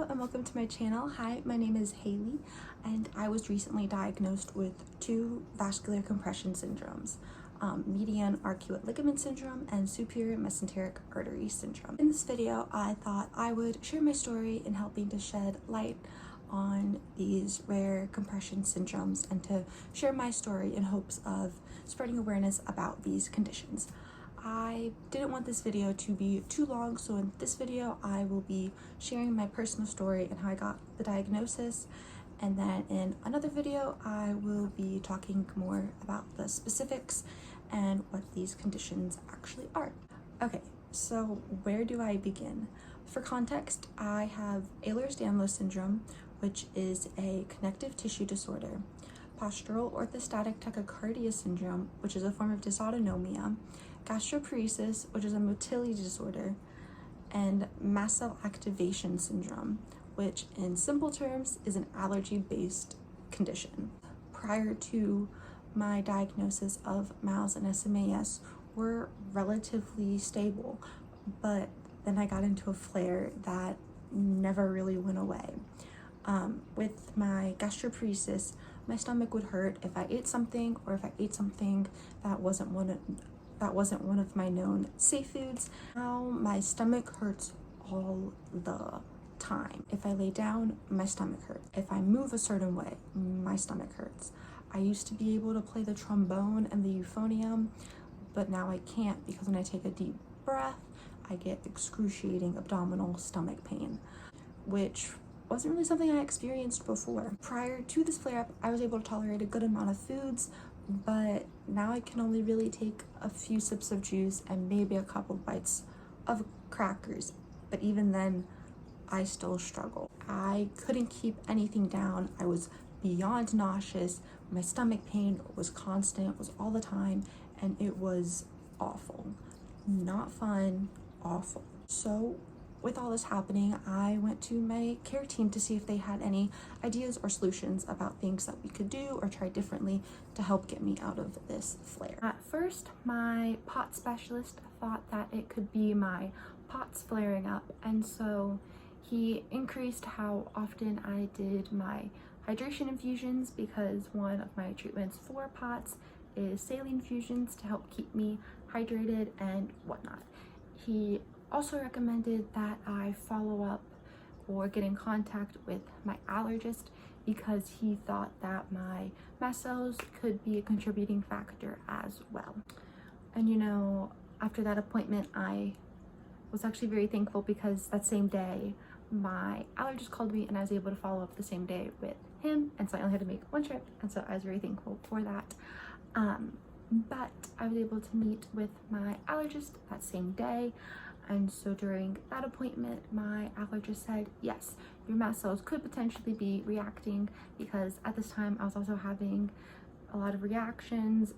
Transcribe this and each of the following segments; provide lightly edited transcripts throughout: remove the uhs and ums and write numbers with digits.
and welcome to my channel. Hi, my name is Haley and I was recently diagnosed with two vascular compression syndromes, median arcuate ligament syndrome and superior mesenteric artery syndrome. In this video, I thought I would share my story in helping to shed light on these rare compression syndromes and to share my story in hopes of spreading awareness about these conditions. I didn't want this video to be too long, so in this video I will be sharing my personal story and how I got the diagnosis, and then in another video I will be talking more about the specifics and what these conditions actually are. Okay, so where do I begin? For context, I have Ehlers-Danlos syndrome, which is a connective tissue disorder, postural orthostatic tachycardia syndrome, which is a form of dysautonomia, Gastroparesis, which is a motility disorder, and mast cell activation syndrome, which in simple terms is an allergy-based condition. Prior to my diagnosis of MALS and SMAS were relatively stable, but then I got into a flare that never really went away. With my gastroparesis, my stomach would hurt if I ate something, or if I ate something that wasn't one of my known safe foods. Now my stomach hurts all the time. If I lay down, my stomach hurts. If I move a certain way, my stomach hurts. I used to be able to play the trombone and the euphonium, but now I can't, because when I take a deep breath, I get excruciating abdominal stomach pain, which wasn't really something I experienced before. Prior to this flare-up, I was able to tolerate a good amount of foods, but now I can only really take a few sips of juice and maybe a couple bites of crackers, but even then I still struggle. I couldn't keep anything down. I was beyond nauseous. My stomach pain was constant, was all the time, and it was awful. Not fun, awful. So with all this happening, I went to my care team to see if they had any ideas or solutions about things that we could do or try differently to help get me out of this flare. At first, my POTS specialist thought that it could be my POTS flaring up, and so he increased how often I did my hydration infusions, because one of my treatments for POTS is saline infusions to help keep me hydrated and whatnot. He also recommended that I follow up or get in contact with my allergist, because he thought that my mast cells could be a contributing factor as well. And you know, after that appointment, I was actually very thankful, because that same day my allergist called me and I was able to follow up the same day with him, and so I only had to make one trip, and so I was very thankful for that. But I was able to meet with my allergist that same day. And so during that appointment, my allergist said, yes, your mast cells could potentially be reacting, because at this time I was also having a lot of reactions,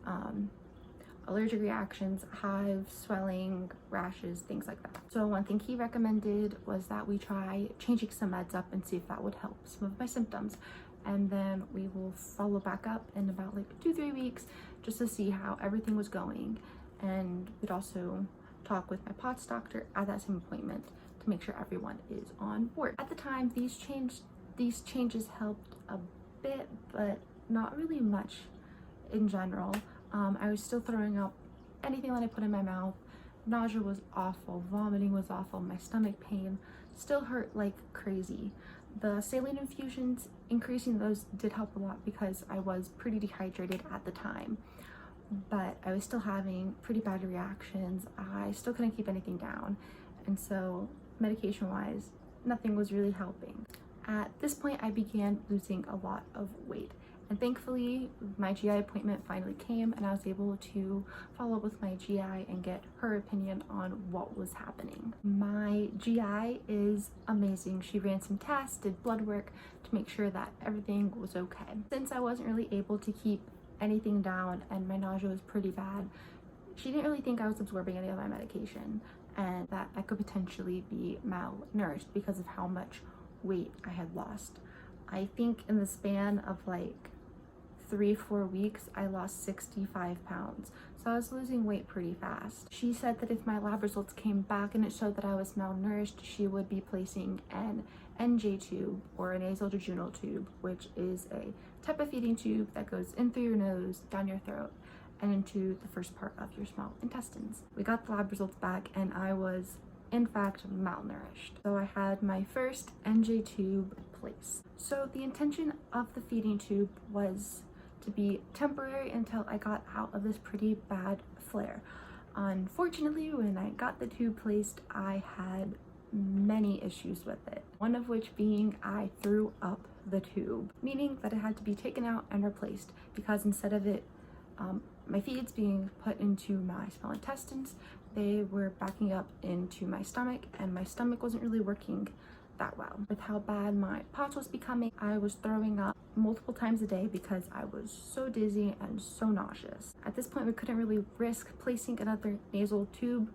allergic reactions, hives, swelling, rashes, things like that. So one thing he recommended was that we try changing some meds up and see if that would help some of my symptoms. And then we will follow back up in about like 2-3 weeks just to see how everything was going. And we'd also talk with my POTS doctor at that same appointment to make sure everyone is on board. At the time, these changes helped a bit, but not really much in general. I was still throwing up anything that I put in my mouth. Nausea was awful, vomiting was awful, my stomach pain still hurt like crazy. The saline infusions, increasing those did help a lot, because I was pretty dehydrated at the time, but I was still having pretty bad reactions. I still couldn't keep anything down, and so medication wise, nothing was really helping. At this point, I began losing a lot of weight, and thankfully my GI appointment finally came, and I was able to follow up with my GI and get her opinion on what was happening. My GI is amazing. She ran some tests, did blood work to make sure that everything was okay. Since I wasn't really able to keep anything down and my nausea was pretty bad, she didn't really think I was absorbing any of my medication, and that I could potentially be malnourished because of how much weight I had lost. I think in the span of like 3-4 weeks, I lost 65 pounds. So I was losing weight pretty fast. She said that if my lab results came back and it showed that I was malnourished, she would be placing an NJ tube, or a nasojejunal tube, which is a type of feeding tube that goes in through your nose, down your throat, and into the first part of your small intestines. We got the lab results back and I was in fact malnourished. So I had my first NJ tube placed. So the intention of the feeding tube was to be temporary until I got out of this pretty bad flare. Unfortunately, when I got the tube placed, I had many issues with it. One of which being I threw up the tube, meaning that it had to be taken out and replaced because instead of it, my feeds being put into my small intestines, they were backing up into my stomach, and my stomach wasn't really working that well. With how bad my POTS was becoming, I was throwing up multiple times a day because I was so dizzy and so nauseous. At this point, we couldn't really risk placing another nasal tube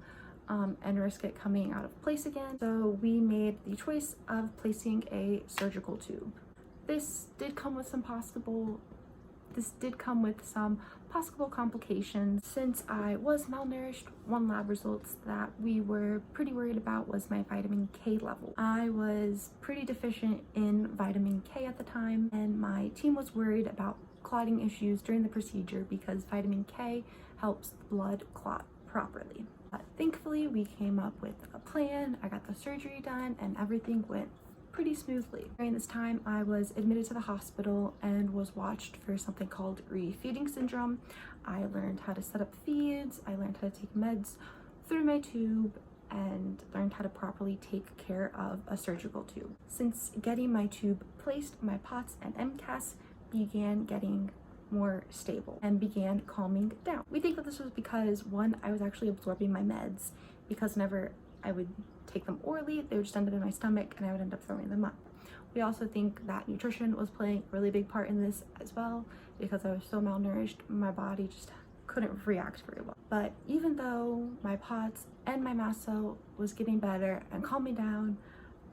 and risk it coming out of place again. So we made the choice of placing a surgical tube. This did come with some possible complications. Since I was malnourished, one lab results that we were pretty worried about was my vitamin K level. I was pretty deficient in vitamin K at the time, and my team was worried about clotting issues during the procedure because vitamin K helps the blood clot properly. Thankfully, we came up with a plan. I got the surgery done and everything went pretty smoothly. During this time, I was admitted to the hospital and was watched for something called refeeding syndrome. I learned how to set up feeds, I learned how to take meds through my tube, and learned how to properly take care of a surgical tube. Since getting my tube placed, my POTS and MCAS began getting more stable and began calming down. We think that this was because, one, I was actually absorbing my meds, because whenever I would take them orally, they would just end up in my stomach and I would end up throwing them up. We also think that nutrition was playing a really big part in this as well, because I was so malnourished, my body just couldn't react very well. But even though my POTS and my MASO was getting better and calming down,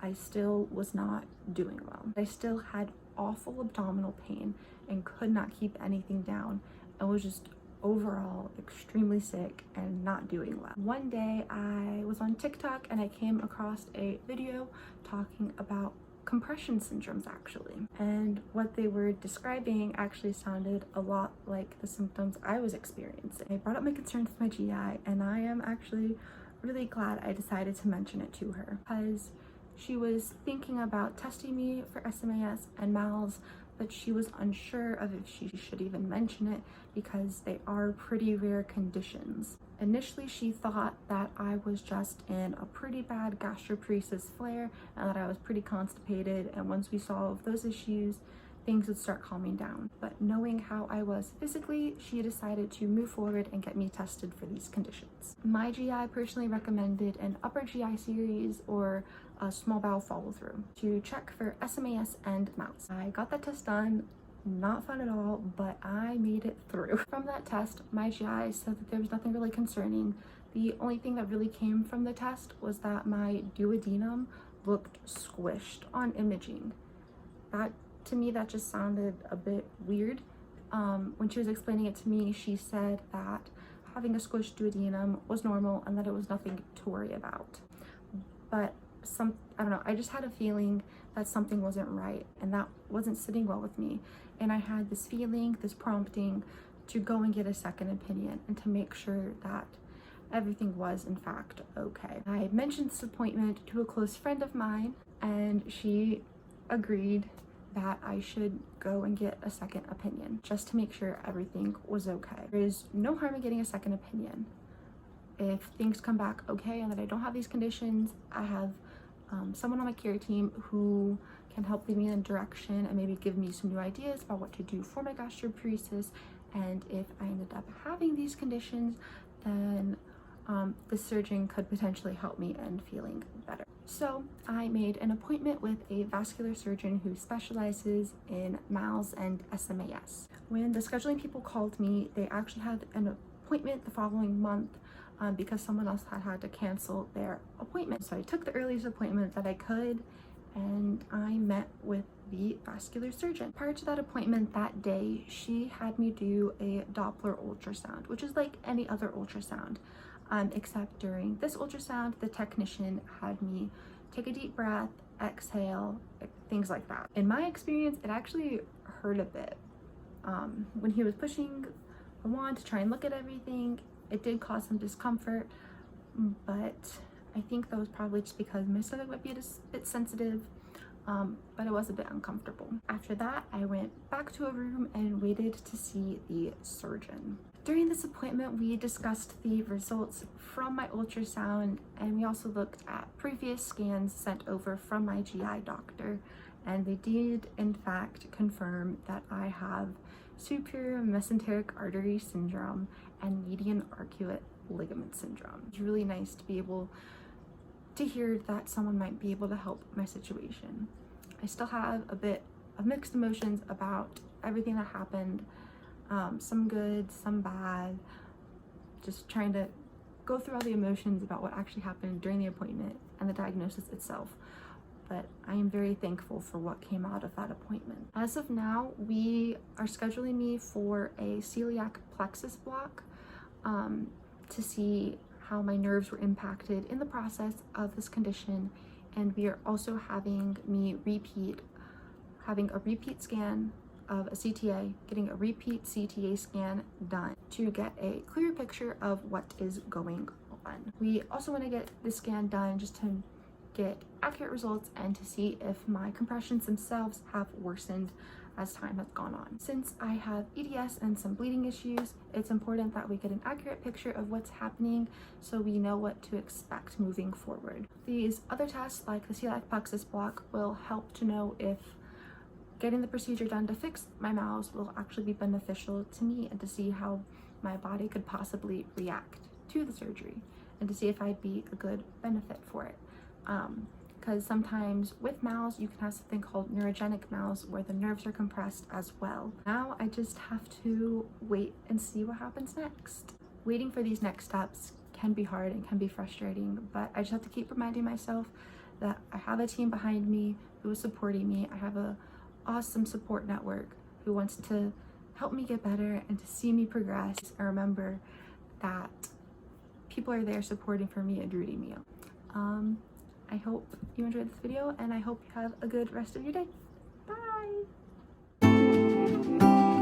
I still was not doing well. I still had awful abdominal pain and could not keep anything down and was just overall extremely sick and not doing well. One day I was on TikTok and I came across a video talking about compression syndromes actually, and what they were describing actually sounded a lot like the symptoms I was experiencing. I brought up my concerns with my GI, and I am actually really glad I decided to mention it to her, because she was thinking about testing me for SMAS and MALS, but she was unsure of if she should even mention it because they are pretty rare conditions. Initially, she thought that I was just in a pretty bad gastroparesis flare and that I was pretty constipated, and once we solved those issues, things would start calming down. But knowing how I was physically, she decided to move forward and get me tested for these conditions. My GI personally recommended an upper GI series or a small bowel follow-through to check for SMAS and MALS. I got that test done. Not fun at all, but I made it through. From that test, my GI said that there was nothing really concerning. The only thing that really came from the test was that my duodenum looked squished on imaging. To me, that just sounded a bit weird. When she was explaining it to me, she said that having a squished duodenum was normal and that it was nothing to worry about. But I don't know, I just had a feeling that something wasn't right and that wasn't sitting well with me. And I had this feeling, this prompting to go and get a second opinion and to make sure that everything was in fact okay. I mentioned this appointment to a close friend of mine, and she agreed that I should go and get a second opinion just to make sure everything was okay. There is no harm in getting a second opinion. If things come back okay and that I don't have these conditions, I have someone on my care team who can help lead me in a direction and maybe give me some new ideas about what to do for my gastroparesis. And if I ended up having these conditions, then the surgeon could potentially help me in feeling better. So I made an appointment with a vascular surgeon who specializes in MALS and SMAS. When the scheduling people called me, they actually had an appointment the following month because someone else had to cancel their appointment. So I took the earliest appointment that I could, and I met with the vascular surgeon. Prior to that appointment that day, she had me do a Doppler ultrasound, which is like any other ultrasound. Except during this ultrasound, the technician had me take a deep breath exhale, things like that. In my experience, it actually hurt a bit. When he was pushing the wand to try and look at everything, it did cause some discomfort, but I think that was probably just because my stomach might be a bit sensitive, but it was a bit uncomfortable. After that, I went back to a room and waited to see the surgeon. During this appointment, we discussed the results from my ultrasound, and we also looked at previous scans sent over from my GI doctor, and they did in fact confirm that I have superior mesenteric artery syndrome and median arcuate ligament syndrome. It's really nice to be able to hear that someone might be able to help my situation. I still have a bit of mixed emotions about everything that happened, some good, some bad, just trying to go through all the emotions about what actually happened during the appointment and the diagnosis itself. But I am very thankful for what came out of that appointment. As of now, we are scheduling me for a celiac plexus block to see how my nerves were impacted in the process of this condition, and we are also having me having a repeat scan of a CTA, getting a repeat CTA scan done to get a clear picture of what is going on. We also want to get the scan done just to get accurate results and to see if my compressions themselves have worsened as time has gone on. Since I have EDS and some bleeding issues, it's important that we get an accurate picture of what's happening so we know what to expect moving forward. These other tests, like the celiac plexus block, will help to know if getting the procedure done to fix my MALS will actually be beneficial to me, and to see how my body could possibly react to the surgery, and to see if I'd be a good benefit for it. Because sometimes with MALS, you can have something called neurogenic MALS, where the nerves are compressed as well. Now I just have to wait and see what happens next. Waiting for these next steps can be hard and can be frustrating, but I just have to keep reminding myself that I have a team behind me who is supporting me. I have an awesome support network who wants to help me get better and to see me progress. I remember that people are there supporting for me and rooting me up. I hope you enjoyed this video, and I hope you have a good rest of your day. Bye!